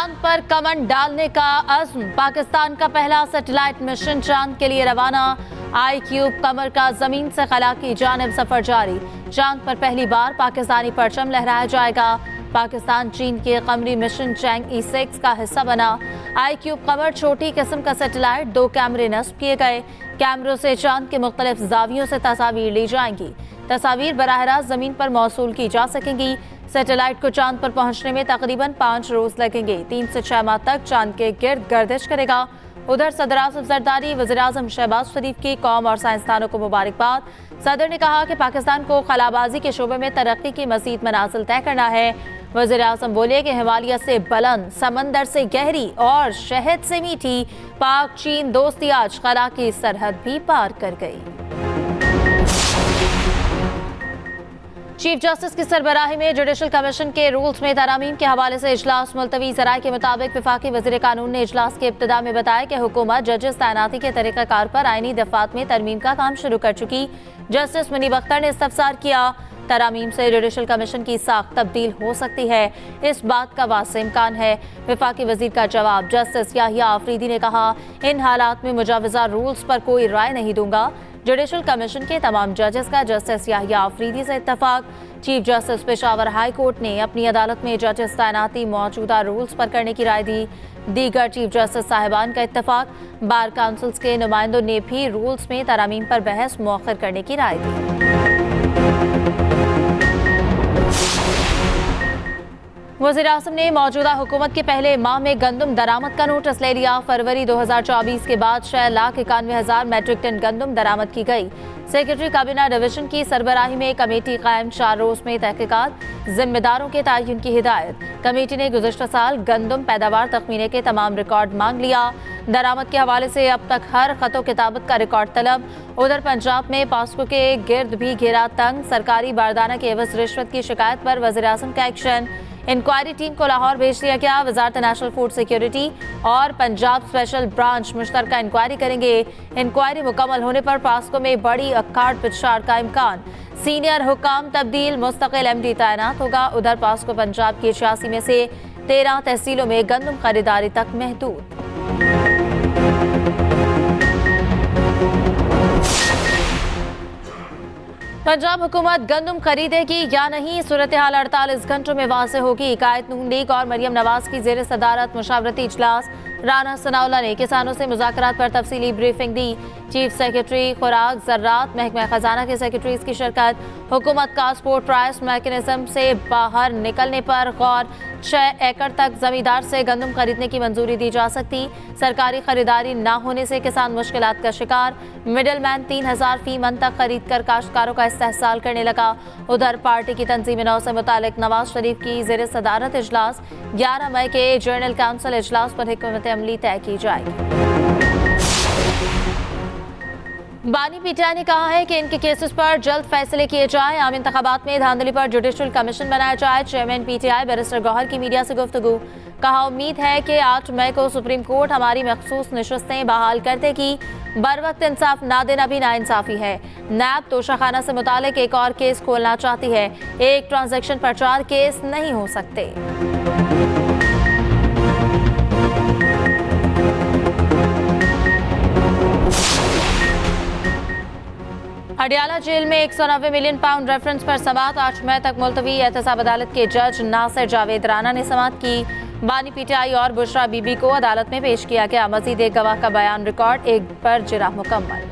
चांद पर कमर डालने का अज़्म, पाकिस्तान का पहला सैटेलाइट मिशन चांद के लिए रवाना। iCube कमर का जमीन से खला की जानिब सफर जारी। चांद पर पहली बार पाकिस्तानी परचम लहराया जाएगा। पाकिस्तान चीन के कमरी मिशन चैंग-E6 का हिस्सा बना। iCube कमर छोटी किस्म का सैटेलाइट, 2 कैमरे नस्ब किए गए। कैमरों से चांद के मुख्तलिफ जावियों से तस्वीर ली जाएंगी। तस्वीर बराह रास्त जमीन पर मौसूल की जा सकेंगी। सैटेलाइट को चांद पर पहुंचने में तकरीबन 5 रोज लगेंगे। 3 से 6 माह तक चांद के गिर्द गर्दिश करेगा। उधर सदर आसिफ जरदारी वज़ीर-ए-आज़म शहबाज शरीफ की कौम और साइंसदानों को मुबारकबाद। सदर ने कहा कि पाकिस्तान को खलाबाजी के शोबे में तरक्की की मज़ीद मनाजिल तय करना है। वज़ीर-ए-आज़म बोले कि हिमालय से बुलंद, समंदर से गहरी और शहद से मीठी पाक चीन दोस्ती आज खला की सरहद भी पार कर गई। चीफ जस्टिस की सरबराही में जुडिशल कमीशन के रूल्स में तरामीम के हवाले से इजलास मुलतवी। ज़राए के मुताबिक वफाकी वज़ीर कानून ने इजलास के इब्तिदा में बताया कि हुकूमत जजेस तैनाती के तरीक़ाकार पर आईनी दफ़ात में तरमीम का काम शुरू कर चुकी। जस्टिस मुनीब अख्तर ने इस्तफसार किया, तरामीम से जुडिशल कमीशन की साख तब्दील हो सकती है, इस बात का वाज़ेह इम्कान है। वफाकी वज़ीर का जवाब, जस्टिस याहिया आफरीदी ने कहा, इन हालात में मुजाविजा रूल्स पर कोई राय नहीं दूंगा। जुडिशल कमीशन के तमाम जजेस का जस्टिस याहिया आफरीदी से इत्तफाक। Chief justice Peshawar high court ने अपनी अदालत में जजेस तैनाती मौजूदा रूल्स पर करने की राय दी। दीगर चीफ जस्टिस साहिबान का इत्तफाक। बार काउंसिल्स के नुमाइंदों ने भी रूल्स में तरामीम पर बहस मौखर करने की राय दी। वज़ीर-ए-आज़म ने मौजूदा हुकूमत के पहले माह में गंदम दरामद का नोटिस ले लिया। फरवरी 2024 के बाद 6,91,000 मैट्रिक टन गंदम दरामद की गई। सेक्रेटरी काबीना डिवीजन की सरबराही में कमेटी कायम, 4 रोज में तहकीकात, जिम्मेदारों के तयन की हिदायत। कमेटी ने गुज़श्ता साल गंदम पैदावार तखमीने के तमाम रिकॉर्ड मांग लिया। दरामद के हवाले से अब तक हर खतो किताबत का रिकॉर्ड तलब। उधर पंजाब में पास्को के गिर्द भी घेरा तंग। सरकारी बारदाना के एवज रिश्वत की शिकायत पर वज़ीर-ए-आज़म का एक्शन। इंक्वायरी टीम को लाहौर भेज दिया गया। वजारत नेशनल फूड सिक्योरिटी और पंजाब स्पेशल ब्रांच मुश्तरका इंक्वायरी करेंगे। इंक्वायरी मुकम्मल होने पर पास्को में बड़ी अक्काड़ पिछाड़ का इम्कान। सीनियर हुकाम तब्दील, मुस्तकिल MD तैनात होगा। उधर पास्को पंजाब की 86 में से 13 तहसीलों में गंदम खरीदारी तक महदूद। पंजाब हुकूमत गंदम खरीदेगी या नहीं, सूरत हाल 48 घंटों में वाज़ेह होगी। कायद नून लीग और मरियम नवाज की ज़ेर सदारत मुशावरती इजलास। राना सनाउल्लाह ने किसानों से मुज़ाकरात पर तफसीली ब्रीफिंग दी। चीफ सेक्रेटरी खुराक ज़र्रात महकमा खजाना के सेक्रेटरीज की शिरकत। हुकूमत का स्पोर्ट प्राइस मैकेनिज्म से बाहर निकलने पर गौर। 6 एकड़ तक जमींदार से गंदम खरीदने की मंजूरी दी जा सकती। सरकारी खरीदारी न होने से किसान मुश्किलात का शिकार। मिडल मैन 3,000 फी मन तक खरीद कर काश्तकारों का इस्तेहसाल करने लगा। उधर पार्टी की तंजीम नौ से मुतालिक नवाज शरीफ की ज़ेर सदारत इजलास। 11 मई के जनरल काउंसिल इजलास पर हिकमत अमली तय की जाएगी। बानी पीटीआई ने कहा है कि इनके केसेस पर जल्द फैसले किए जाए। आम इंतखाबात में धांधली पर जुडिशल कमीशन बनाया जाए। चेयरमैन पीटीआई बैरिस्टर गौहर की मीडिया से गुफ्तगू। कहा, उम्मीद है कि 8 मई को सुप्रीम कोर्ट हमारी मखसूस नशस्तें बहाल कर देगी। बर वक्त इंसाफ ना देना भी नाइंसाफी है। नैब तोशाखाना से मुतालिक एक और केस खोलना चाहती है। एक ट्रांजैक्शन पर 4 केस नहीं हो सकते। अडियाला जेल में 190 मिलियन पाउंड रेफरेंस पर समाअत 8 मई तक मुलतवी। एहतसाब अदालत के जज नासिर जावेद राना ने समाअत की। बानी पीटीआई और बुशरा बीबी को अदालत में पेश किया गया। मजीद एक गवाह का बयान रिकॉर्ड, एक पर जिरा मुकम्मल।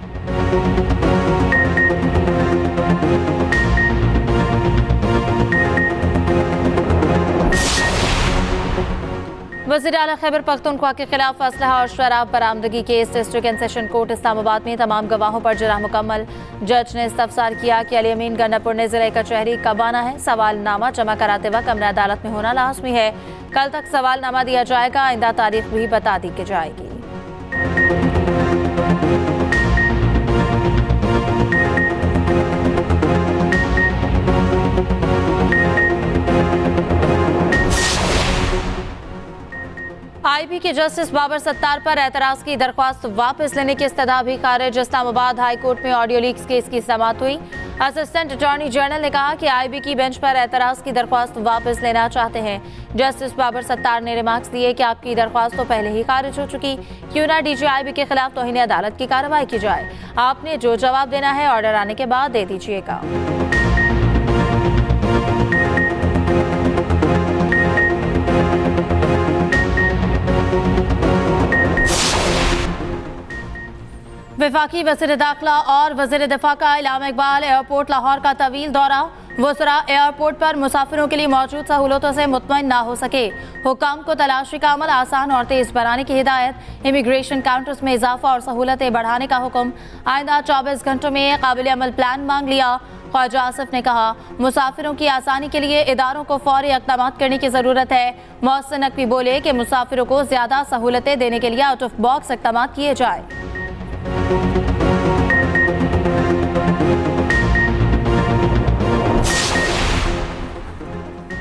वज़ीर आला खैबर पख्तूनख्वा के खिलाफ असलहा और शराब बरामदगी case. District and session court Islamabad में तमाम गवाहों पर जिरा मुकम्मल। जज ने इस्तफसार किया कि अली अमीन गन्नापुर ने जिले कचहरी कब आना है। सवालनामा जमा कराते वक्त अमर अदालत में होना लाजमी है। कल तक सवालनामा दिया जाएगा। आइंदा तारीख भी बता दी जाएगी। IB के जस्टिस बाबर सत्तार पर एतराज की दरख्वास्त वापस लेने की इस्तदा भी खारिज। इस्लामाबाद हाई कोर्ट में ऑडियो लीक्स केस की समाअत हुई। असिस्टेंट अटॉर्नी जनरल ने कहा कि आईबी की बेंच पर एतराज की दरख्वास्त वापस लेना चाहते हैं। जस्टिस बाबर सत्तार ने रिमार्क्स दिए कि आपकी दरख्वास्त तो पहले ही खारिज हो चुकी, क्यों ना डीजी आईबी के खिलाफ तौहीन अदालत की कार्रवाई की जाए। आपने जो जवाब देना है ऑर्डर आने के बाद दे दीजिएगा। वफाकी वज़ीर दाखिला और वज़ीर दिफा का इलामा इकबाल एयरपोर्ट लाहौर का तवील दौरा। वज़रा एयरपोर्ट पर मुसाफिरों के लिए मौजूद सहूलतों से मुतमईन ना हो सके। हुकाम को तलाशी का अमल आसान और तेज़ बनाने की हिदायत। इमिग्रेशन काउंटर्स में इजाफा और सहूलतें बढ़ाने का हुक्म। आइंदा 24 घंटों में काबिल अमल प्लान मांग लिया। ख्वाजा आसिफ ने कहा, मुसाफिरों की आसानी के लिए इदारों को फौरी इक़दाम करने की ज़रूरत है। मोहसिन नकवी बोले कि मुसाफिरों को ज़्यादा सहूलतें देने के लिए आउट ऑफ बॉक्स इक़दाम किए जाए।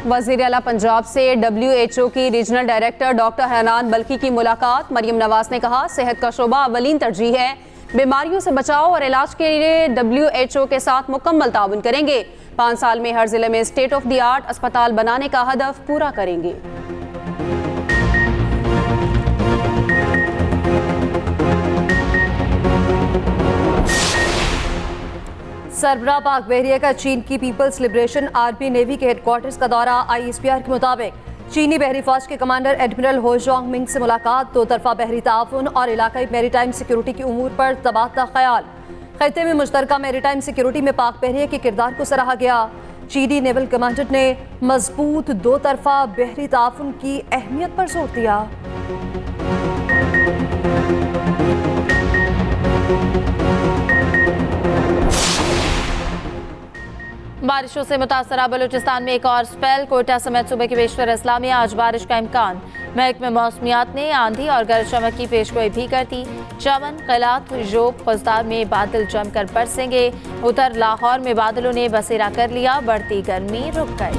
वज़ीर आला पंजाब से WHO की रीजनल डायरेक्टर डॉक्टर हनान बल्की की मुलाकात। मरियम नवाज ने कहा, सेहत का शोबा अवलीन तरजीह है। बीमारियों से बचाव और इलाज के लिए WHO के साथ मुकम्मल ताउन करेंगे। 5 साल में हर जिले में स्टेट ऑफ द आर्ट अस्पताल बनाने का हदफ पूरा करेंगे। सरबराह पाक बहरिया का चीन की पीपल्स लिबरेशन आर्मी नेवी के हेडक्वार्टर्स का दौरा। ISPR के मुताबिक चीनी बहरी फौज के कमांडर एडमिरल हो जोंग मिंग से मुलाकात। दो तरफा बहरी ताउन और इलाकाई मैरीटाइम सिक्योरिटी की उमूर पर तबादला ख्याल। खित्ते में मुश्तरका मैरीटाइम सिक्योरिटी में पाक बहरिया के किरदार को सराहा गया। चीनी नेवल कमांडर ने मजबूत दो तरफा बहरी ताउन की अहमियत पर जोर दिया। बारिशों से मुतासरा बलूचिस्तान में एक और स्पेल। कोयटा समेत सूबे के बेशतर अजला में आज बारिश का इम्कान। महकमे मौसमियात ने आंधी और गरज चमक की पेशगोई भी कर दी। चमन, क़िलात, जोब, खुजदार में बादल जमकर बरसेंगे। उधर लाहौर में बादलों ने बसेरा कर लिया, बढ़ती गर्मी रुक गई।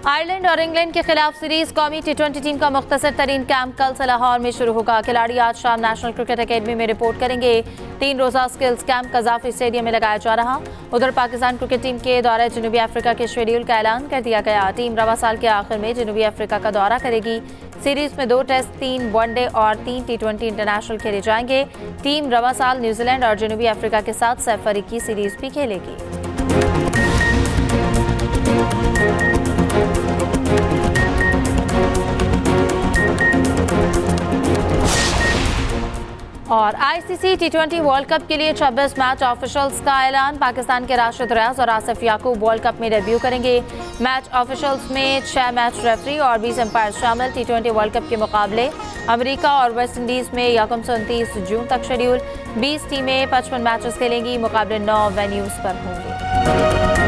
आयरलैंड और इंग्लैंड के खिलाफ सीरीज कौमी T20 टीम का मुख्तसर तरीन कैंप कल से लाहौर में शुरू होगा। खिलाड़ी आज शाम नेशनल क्रिकेट अकेडमी में रिपोर्ट करेंगे। 3 रोजा स्किल्स कैंप कजाफी स्टेडियम में लगाया जा रहा। उधर पाकिस्तान क्रिकेट टीम के दौरे जनूबी अफ्रीका के शेड्यूल का ऐलान कर दिया गया। टीम रवा साल के आखिर में जनूबी अफ्रीका का दौरा करेगी। सीरीज में 2 टेस्ट, 3 वनडे और 3 T20 इंटरनेशनल खेले जाएंगे। टीम रवा साल न्यूजीलैंड और जनूबी अफ्रीका के साथ सैफरी की सीरीज भी खेलेगी। और ICC T20 वर्ल्ड कप के लिए 26 मैच ऑफिशियल्स का ऐलान। पाकिस्तान के राशिद रियाज और आसिफ याकूब वर्ल्ड कप में डेब्यू करेंगे। मैच ऑफिशियल्स में 6 मैच रेफरी और 20 एम्पायर शामिल। T20 वर्ल्ड कप के मुकाबले अमेरिका और वेस्ट इंडीज में 1 से 29 जून तक शेड्यूल। 20 टीमें 55 मैचेस खेलेंगी। मुकाबले 9 वेन्यूज पर होंगे।